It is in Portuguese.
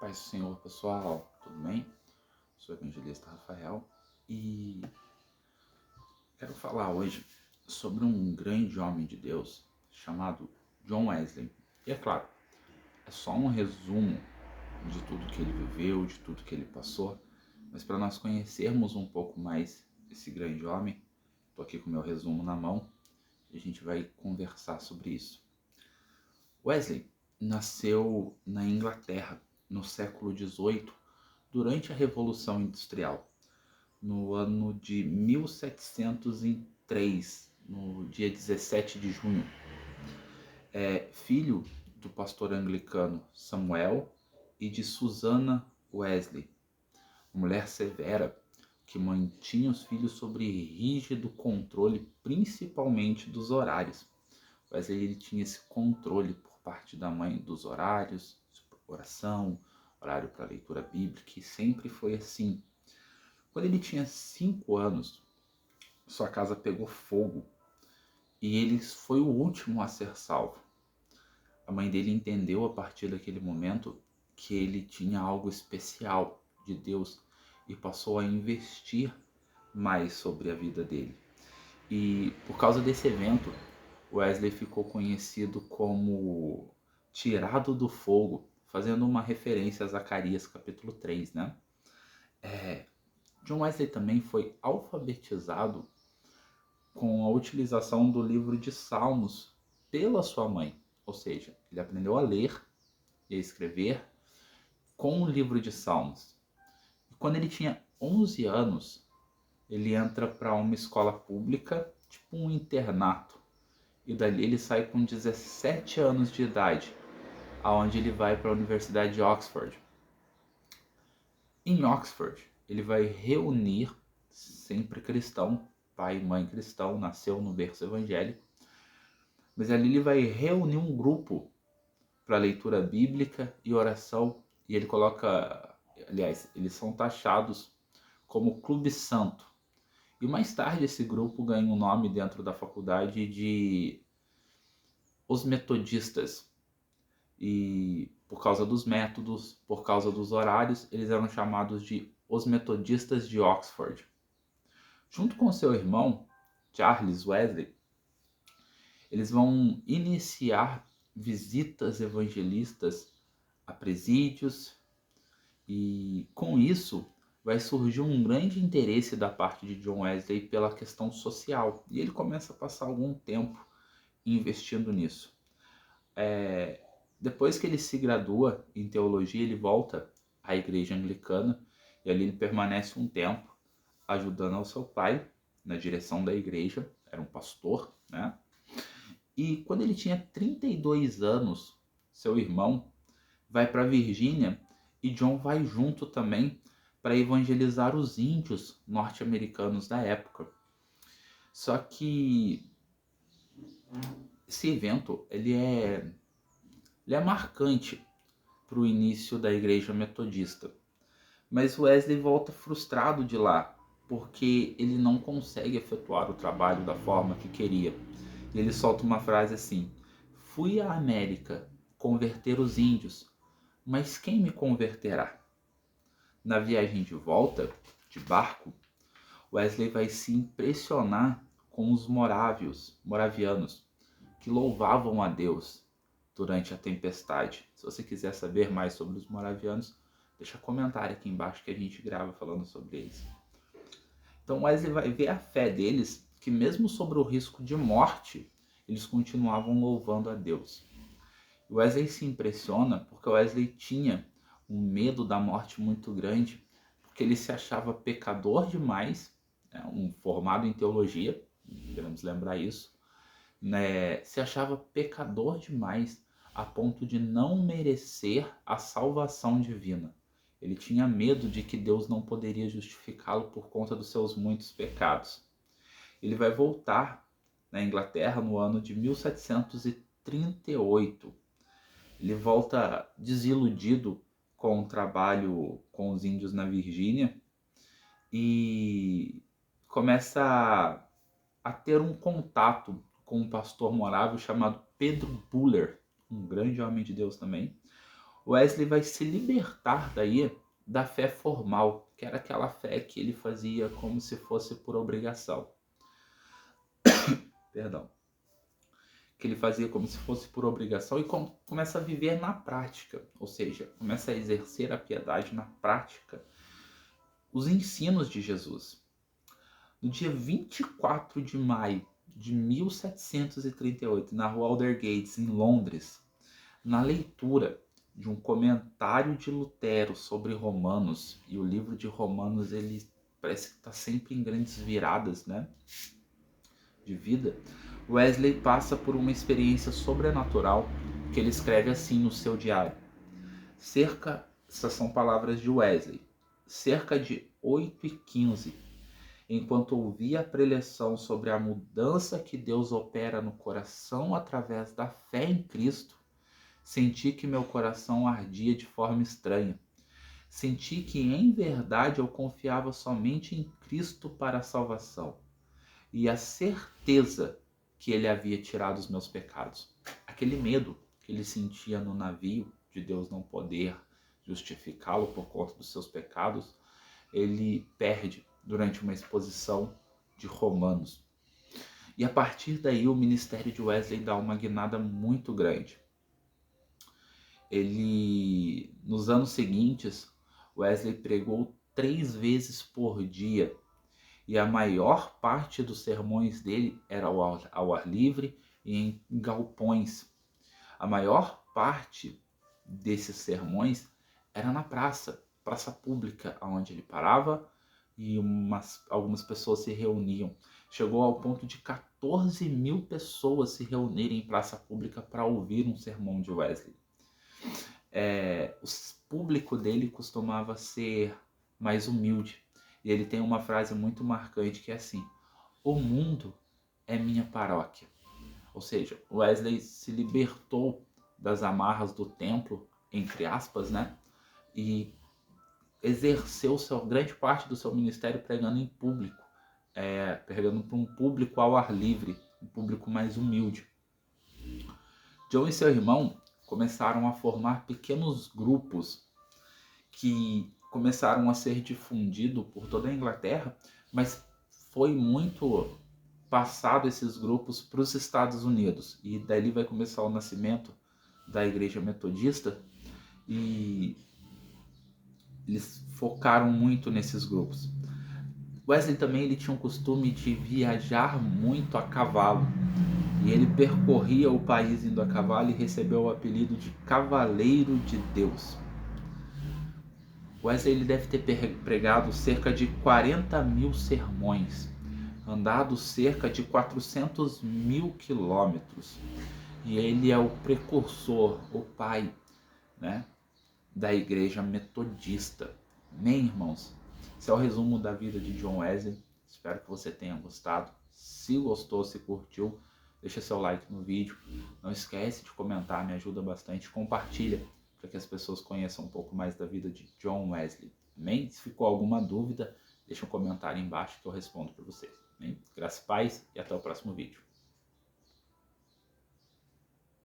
Paz do Senhor, pessoal, tudo bem? Sou o evangelista Rafael e quero falar hoje sobre um grande homem de Deus chamado John Wesley. E é claro, é só um resumo de tudo que ele viveu, de tudo que ele passou, mas para nós conhecermos um pouco mais esse grande homem, estou aqui com o meu resumo na mão e a gente vai conversar sobre isso. Wesley nasceu na Inglaterra no século XVIII, durante a Revolução Industrial, no ano de 1703, no dia 17 de junho. É filho do pastor anglicano Samuel e de Susana Wesley, uma mulher severa que mantinha os filhos sob rígido controle, principalmente dos horários. Wesley ele tinha esse controle por parte da mãe dos horários, oração, horário para leitura bíblica, e sempre foi assim. Quando ele tinha 5 anos, sua casa pegou fogo e ele foi o último a ser salvo. A mãe dele entendeu a partir daquele momento que ele tinha algo especial de Deus e passou a investir mais sobre a vida dele. E por causa desse evento, Wesley ficou conhecido como tirado do fogo, fazendo uma referência a Zacarias capítulo 3, né? John Wesley também foi alfabetizado com a utilização do livro de Salmos pela sua mãe. Ou seja, ele aprendeu a ler e a escrever com o livro de Salmos. E quando ele tinha 11 anos, ele entra para uma escola pública, tipo um internato. E dali ele sai com 17 anos de idade, aonde ele vai para a Universidade de Oxford. Em Oxford, ele vai reunir, sempre cristão, pai e mãe cristão, nasceu no berço evangélico, mas ali ele vai reunir um grupo para leitura bíblica e oração, e ele coloca, aliás, eles são taxados como Clube Santo. E mais tarde esse grupo ganha um nome dentro da faculdade de Os Metodistas. E por causa dos métodos, por causa dos horários, eles eram chamados de Os Metodistas de Oxford. Junto com seu irmão, Charles Wesley, eles vão iniciar visitas evangelistas a presídios, e com isso vai surgir um grande interesse da parte de John Wesley pela questão social, e ele começa a passar algum tempo investindo nisso. Depois que ele se gradua em teologia, ele volta à igreja anglicana, e ali ele permanece um tempo ajudando ao seu pai na direção da igreja, era um pastor, né? E quando ele tinha 32 anos, seu irmão vai para Virgínia e John vai junto também para evangelizar os índios norte-americanos da época. Só que esse evento ele é marcante para o início da igreja metodista. Mas Wesley volta frustrado de lá, porque ele não consegue efetuar o trabalho da forma que queria. E ele solta uma frase assim: fui à América converter os índios, mas quem me converterá? Na viagem de volta, de barco, Wesley vai se impressionar com os moravianos, que louvavam a Deus durante a tempestade. Se você quiser saber mais sobre os moravianos, deixa comentário aqui embaixo que a gente grava falando sobre eles. Então Wesley vai ver a fé deles, que mesmo sobre o risco de morte, eles continuavam louvando a Deus. Wesley se impressiona porque Wesley tinha um medo da morte muito grande, porque ele se achava pecador demais, né, um formado em teologia, queremos lembrar isso, né, se achava pecador demais a ponto de não merecer a salvação divina. Ele tinha medo de que Deus não poderia justificá-lo por conta dos seus muitos pecados. Ele vai voltar na Inglaterra no ano de 1738. Ele volta desiludido com o trabalho com os índios na Virgínia e começa a ter um contato com um pastor morável chamado Pedro Buller, um grande homem de Deus também. Wesley vai se libertar daí da fé formal, que era aquela fé que ele fazia como se fosse por obrigação. Perdão. Que ele fazia como se fosse por obrigação e começa a viver na prática, ou seja, começa a exercer a piedade na prática, os ensinos de Jesus. No dia 24 de maio de 1738, na rua Aldersgate, em Londres, na leitura de um comentário de Lutero sobre Romanos, e o livro de Romanos ele parece que está sempre em grandes viradas, né, de vida, Wesley passa por uma experiência sobrenatural que ele escreve assim no seu diário. Essas são palavras de Wesley, cerca de 8h15, enquanto ouvia a preleção sobre a mudança que Deus opera no coração através da fé em Cristo, senti que meu coração ardia de forma estranha. Senti que em verdade eu confiava somente em Cristo para a salvação e a certeza que ele havia tirado os meus pecados. Aquele medo que ele sentia no navio de Deus não poder justificá-lo por conta dos seus pecados, ele perde durante uma exposição de Romanos. E a partir daí o ministério de Wesley dá uma guinada muito grande. Nos anos seguintes, Wesley pregou 3 vezes por dia, e a maior parte dos sermões dele era ao ar livre e em galpões. A maior parte desses sermões era na praça pública, onde ele parava e algumas pessoas se reuniam. Chegou ao ponto de 14.000 pessoas se reunirem em praça pública para ouvir um sermão de Wesley. O público dele costumava ser mais humilde. E ele tem uma frase muito marcante que é assim: o mundo é minha paróquia. Ou seja, Wesley se libertou das amarras do templo, entre aspas, né? E exerceu grande parte do seu ministério pregando em público, pregando para um público ao ar livre, um público mais humilde. John e seu irmão começaram a formar pequenos grupos que começaram a ser difundidos por toda a Inglaterra, mas foi muito passado esses grupos para os Estados Unidos, e dali vai começar o nascimento da Igreja Metodista, e eles focaram muito nesses grupos. Wesley também ele tinha um costume de viajar muito a cavalo, e ele percorria o país indo a cavalo e recebeu o apelido de Cavaleiro de Deus. Wesley ele deve ter pregado cerca de 40.000 sermões, andado cerca de 400.000 quilômetros, e ele é o precursor, o pai, né, da Igreja Metodista. Bem, irmãos, esse é o resumo da vida de John Wesley. Espero que você tenha gostado. Se gostou, se curtiu, deixa seu like no vídeo. Não esquece de comentar, me ajuda bastante. Compartilha para que as pessoas conheçam um pouco mais da vida de John Wesley. Amém? Se ficou alguma dúvida, deixa um comentário embaixo que eu respondo para vocês. Amém? Graças e paz e até o próximo vídeo.